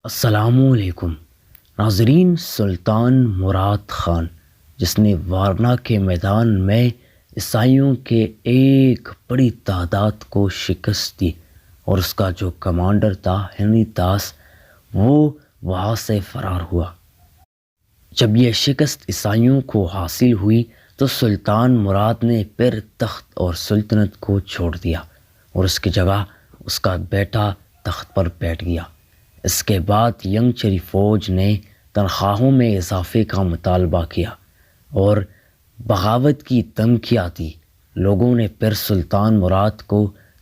السلام علیکم ناظرین۔ سلطان مراد خان جس نے وارنا کے میدان میں عیسائیوں کے ایک بڑی تعداد کو شکست دی اور اس کا جو کمانڈر تھا ہنری داس، وہ وہاں سے فرار ہوا۔ جب یہ شکست عیسائیوں کو حاصل ہوئی تو سلطان مراد نے پھر تخت اور سلطنت کو چھوڑ دیا اور اس کی جگہ اس کا بیٹا تخت پر بیٹھ گیا۔ اس کے بعد ینگ چری فوج نے تنخواہوں میں اضافے کا مطالبہ کیا اور بغاوت کی دھمکیاں دی۔ لوگوں نے پھر سلطان مراد کو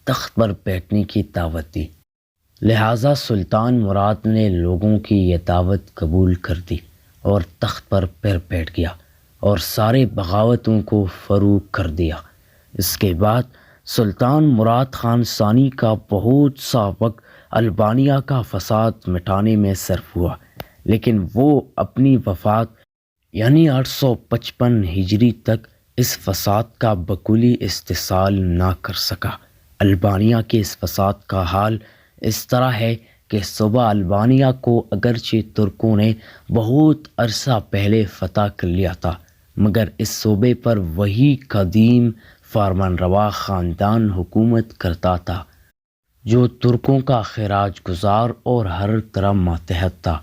تخت پر بیٹھنے کی دعوت دی، لہٰذا سلطان مراد نے لوگوں کی یہ دعوت قبول کر دی اور تخت پر پھر بیٹھ گیا اور سارے بغاوتوں کو فروغ کر دیا۔ اس کے بعد سلطان مراد خان ثانی کا بہت سا وقت البانیہ کا فساد مٹانے میں صرف ہوا، لیکن وہ اپنی وفات یعنی 855 ہجری تک اس فساد کا بکلی استحصال نہ کر سکا۔ البانیہ کے اس فساد کا حال اس طرح ہے کہ صوبہ البانیہ کو اگرچہ ترکوں نے بہت عرصہ پہلے فتح کر لیا تھا، مگر اس صوبے پر وہی قدیم فرمان روا خاندان حکومت کرتا تھا جو ترکوں کا خراج گزار اور ہر طرح ماتحت تھا۔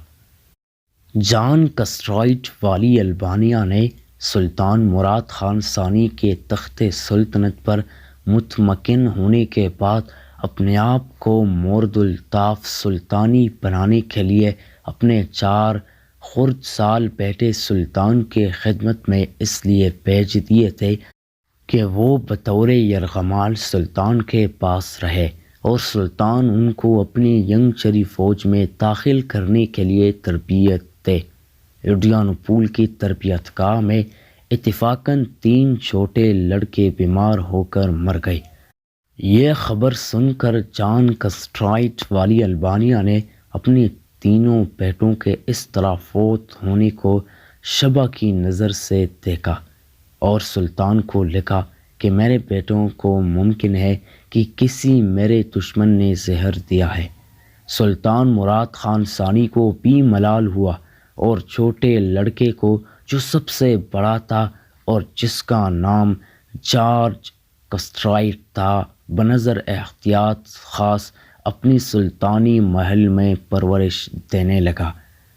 جان کسٹرائٹ والی البانیہ نے سلطان مراد خان ثانی کے تخت سلطنت پر متمکن ہونے کے بعد اپنے آپ کو مورد الطاف سلطانی بنانے کے لیے اپنے 4 خرد سال بیٹے سلطان کے خدمت میں اس لیے بھیج دیے تھے کہ وہ بطور یرغمال سلطان کے پاس رہے اور سلطان ان کو اپنی ینگ چری فوج میں داخل کرنے کے لیے تربیت دے۔ ایڈریانوپول کی تربیت گاہ میں اتفاقاً 3 چھوٹے لڑکے بیمار ہو کر مر گئے۔ یہ خبر سن کر جان کسٹرائٹ والی البانیہ نے اپنے 3 بیٹوں کے اس طرح فوت ہونے کو شبہ کی نظر سے دیکھا اور سلطان کو لکھا کہ میرے بیٹوں کو ممکن ہے کہ کسی میرے دشمن نے زہر دیا ہے۔ سلطان مراد خان ثانی کو بھی ملال ہوا اور چھوٹے لڑکے کو جو سب سے بڑا تھا اور جس کا نام جارج کسٹرائٹ تھا بنظر احتیاط خاص اپنی سلطانی محل میں پرورش دینے لگا۔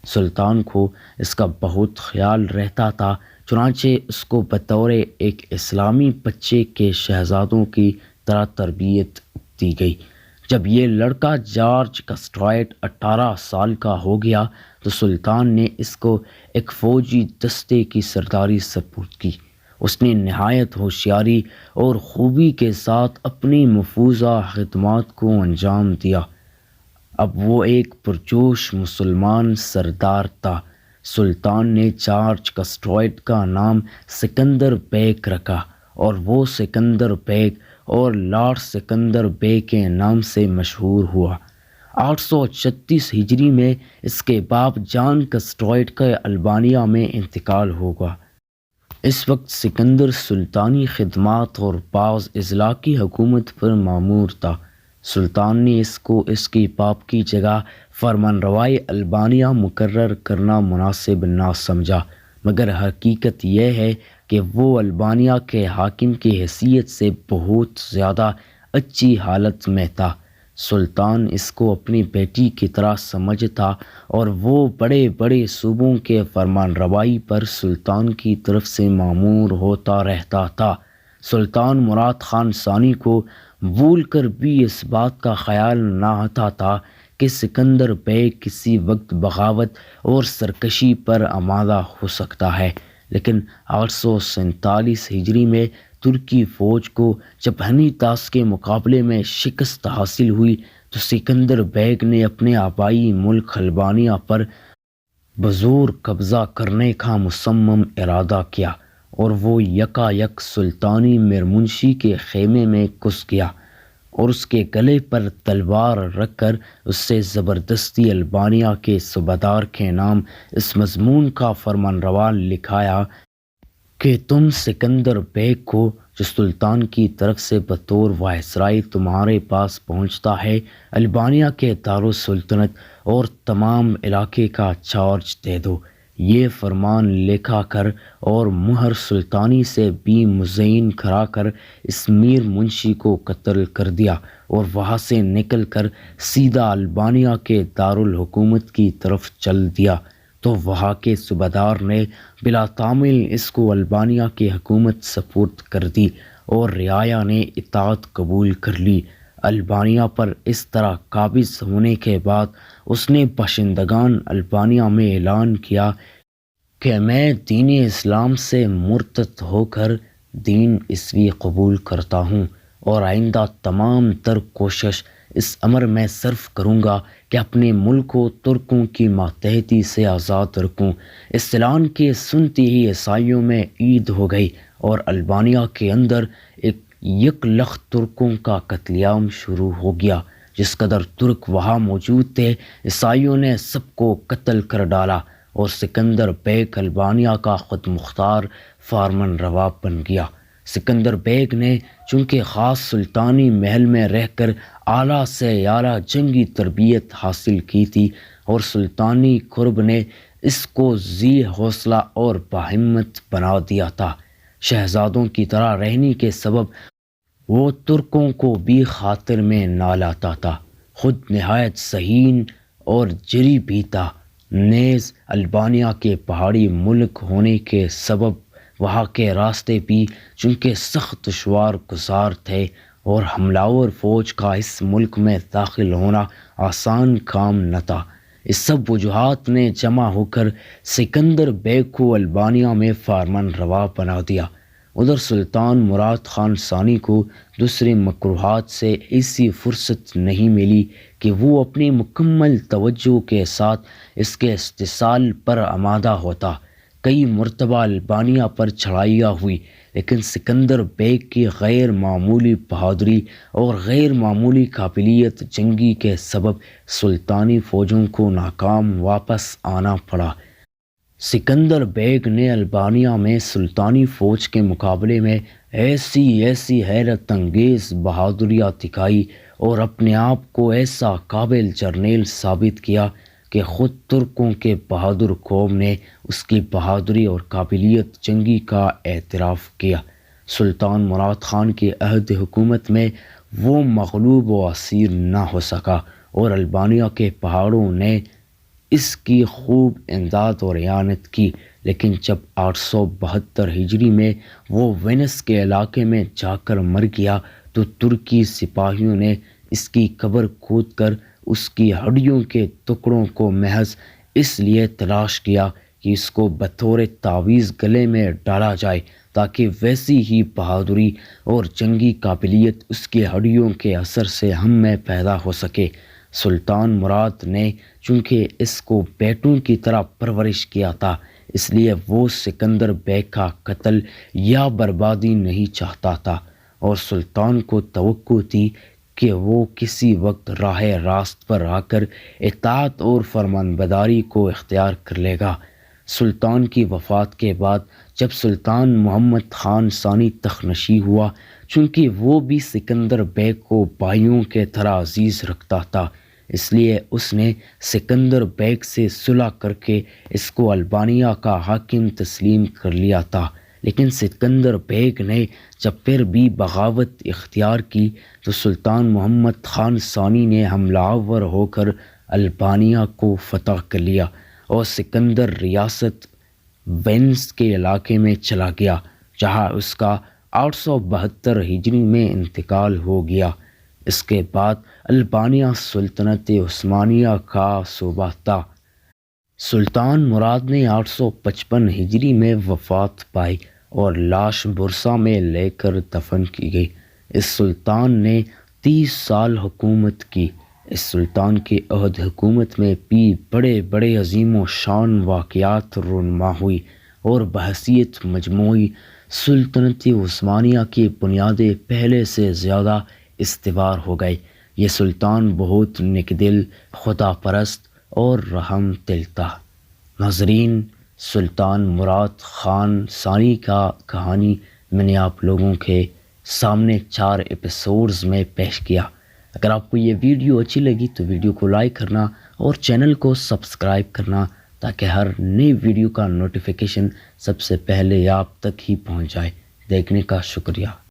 سلطان کو اس کا بہت خیال رہتا تھا، چنانچہ اس کو بطور ایک اسلامی بچے کے شہزادوں کی طرح تربیت دی گئی۔ جب یہ لڑکا جارج کسٹرائٹ 18 سال کا ہو گیا تو سلطان نے اس کو ایک فوجی دستے کی سرداری سپرد کی۔ اس نے نہایت ہوشیاری اور خوبی کے ساتھ اپنی مفروضہ خدمات کو انجام دیا۔ اب وہ ایک پرجوش مسلمان سردار تھا۔ سلطان نے جارج کسٹرائٹ کا نام سکندر بیگ رکھا اور وہ سکندر بیگ اور لارڈ سکندر بیگ کے نام سے مشہور ہوا۔ 836 ہجری میں اس کے باپ جان کسٹرائٹ کا البانیہ میں انتقال ہوگا۔ اس وقت سکندر سلطانی خدمات اور بعض اضلاع کی حکومت پر مامور تھا۔ سلطان نے اس کو اس کی باپ کی جگہ فرمان روائے البانیہ مقرر کرنا مناسب نہ سمجھا، مگر حقیقت یہ ہے کہ وہ البانیہ کے حاکم کی حیثیت سے بہت زیادہ اچھی حالت میں تھا۔ سلطان اس کو اپنی بیٹی کی طرح سمجھتا اور وہ بڑے بڑے صوبوں کے فرمان روائی پر سلطان کی طرف سے مامور ہوتا رہتا تھا۔ سلطان مراد خان ثانی کو بھول کر بھی اس بات کا خیال نہ آتا تھا کہ سکندر بیگ کسی وقت بغاوت اور سرکشی پر آمادہ ہو سکتا ہے، لیکن 847 ہجری میں ترکی فوج کو جب ہنری داس کے مقابلے میں شکست حاصل ہوئی تو سکندر بیگ نے اپنے آبائی ملک البانیہ پر بزور قبضہ کرنے کا مصمم ارادہ کیا اور وہ یکا یک سلطانی میرمنشی کے خیمے میں گھس گیا اور اس کے گلے پر تلوار رکھ کر اس سے زبردستی البانیہ کے صوبیدار کے نام اس مضمون کا فرمان روا لکھایا کہ تم سکندر بیگ کو جو سلطان کی طرف سے بطور وائسرائے تمہارے پاس پہنچتا ہے، البانیہ کے دارالسلطنت اور تمام علاقے کا چارج دے دو۔ یہ فرمان لکھا کر اور مہر سلطانی سے بھی مزین کرا کر اس میر منشی کو قتل کر دیا اور وہاں سے نکل کر سیدھا البانیہ کے دارالحکومت کی طرف چل دیا۔ تو وہاں کے صوبیدار نے بلا تعمیل اس کو البانیہ کی حکومت سپرد کر دی اور رعایا نے اطاعت قبول کر لی۔ البانیہ پر اس طرح قابض ہونے کے بعد اس نے باشندگان البانیہ میں اعلان کیا کہ میں دین اسلام سے مرتد ہو کر دین عیسوی قبول کرتا ہوں اور آئندہ تمام تر کوشش اس امر میں صرف کروں گا کہ اپنے ملک کو ترکوں کی ماتحتی سے آزاد رکھوں۔ اس اعلان کے سنتے ہی عیسائیوں میں عید ہو گئی اور البانیہ کے اندر یک لخت ترکوں کا قتل عام شروع ہو گیا۔ جس قدر ترک وہاں موجود تھے، عیسائیوں نے سب کو قتل کر ڈالا اور سکندر بیگ البانیہ کا خود مختار فرمان روا بن گیا۔ سکندر بیگ نے چونکہ خاص سلطانی محل میں رہ کر اعلیٰ سے اعلیٰ جنگی تربیت حاصل کی تھی اور سلطانی قرب نے اس کو ذی حوصلہ اور باہمت بنا دیا تھا، شہزادوں کی طرح رہنے کے سبب وہ ترکوں کو بھی خاطر میں نہ لاتا تھا، خود نہایت ذہین اور جری بھی تھا۔ نیز البانیہ کے پہاڑی ملک ہونے کے سبب وہاں کے راستے بھی چونکہ سخت دشوار گزار تھے اور حملہ فوج کا اس ملک میں داخل ہونا آسان کام نہ تھا۔ اس سب وجوہات نے جمع ہو کر سکندر بیگ کو البانیہ میں فرمان روا بنا دیا۔ ادھر سلطان مراد خان ثانی کو دوسرے مکروہات سے ایسی فرصت نہیں ملی کہ وہ اپنی مکمل توجہ کے ساتھ اس کے استحصال پر آمادہ ہوتا۔ کئی مرتبہ البانیہ پر چڑھائیاں ہوئی، لیکن سکندر بیگ کی غیر معمولی بہادری اور غیر معمولی قابلیت جنگی کے سبب سلطانی فوجوں کو ناکام واپس آنا پڑا۔ سکندر بیگ نے البانیہ میں سلطانی فوج کے مقابلے میں ایسی حیرت انگیز بہادریاں دکھائی اور اپنے آپ کو ایسا قابل جرنیل ثابت کیا کہ خود ترکوں کے بہادر قوم نے اس کی بہادری اور قابلیت جنگی کا اعتراف کیا۔ سلطان مراد خان کے عہد حکومت میں وہ مغلوب و اسیر نہ ہو سکا اور البانیہ کے پہاڑوں نے اس کی خوب امداد اور اعانت کی، لیکن جب 872 ہجری میں وہ وینس کے علاقے میں جا کر مر گیا تو ترکی سپاہیوں نے اس کی قبر کھود کر اس کی ہڈیوں کے ٹکڑوں کو محض اس لیے تلاش کیا کہ اس کو بطور تعویذ گلے میں ڈالا جائے تاکہ ویسی ہی بہادری اور جنگی قابلیت اس کی ہڈیوں کے اثر سے ہم میں پیدا ہو سکے۔ سلطان مراد نے چونکہ اس کو بیٹوں کی طرح پرورش کیا تھا، اس لیے وہ سکندر بیگ کا قتل یا بربادی نہیں چاہتا تھا اور سلطان کو توقع تھی کہ وہ کسی وقت راہ راست پر آ کر اطاعت اور فرمانبرداری کو اختیار کر لے گا۔ سلطان کی وفات کے بعد جب سلطان محمد خان ثانی تخت ہوا، چونکہ وہ بھی سکندر بیگ کو بھائیوں کے طرح عزیز رکھتا تھا، اس لیے اس نے سکندر بیگ سے صلح کر کے اس کو البانیہ کا حاکم تسلیم کر لیا تھا۔ لیکن سکندر بیگ نے جب پھر بھی بغاوت اختیار کی تو سلطان محمد خان ثانی نے حملہ آور ہو کر البانیہ کو فتح کر لیا اور سکندر ریاست وینس کے علاقے میں چلا گیا، جہاں اس کا 872 ہجری میں انتقال ہو گیا۔ اس کے بعد البانیہ سلطنت عثمانیہ کا صوبہ تھا۔ سلطان مراد نے 855 ہجری میں وفات پائی اور لاش برسا میں لے کر دفن کی گئی۔ اس سلطان نے 30 سال حکومت کی۔ اس سلطان کے عہد حکومت میں بھی بڑے بڑے عظیم و شان واقعات رونما ہوئی اور بحیثیت مجموعی سلطنت عثمانیہ کی بنیادیں پہلے سے زیادہ استوار ہو گئی۔ یہ سلطان بہت نیک دل، خدا پرست اور رحم دل تھا۔ ناظرین، سلطان مراد خان ثانی کا کہانی میں نے آپ لوگوں کے سامنے 4 ایپیسوڈز میں پیش کیا۔ اگر آپ کو یہ ویڈیو اچھی لگی تو ویڈیو کو لائک کرنا اور چینل کو سبسکرائب کرنا تاکہ ہر نئی ویڈیو کا نوٹیفیکیشن سب سے پہلے آپ تک ہی پہنچ جائے۔ دیکھنے کا شکریہ۔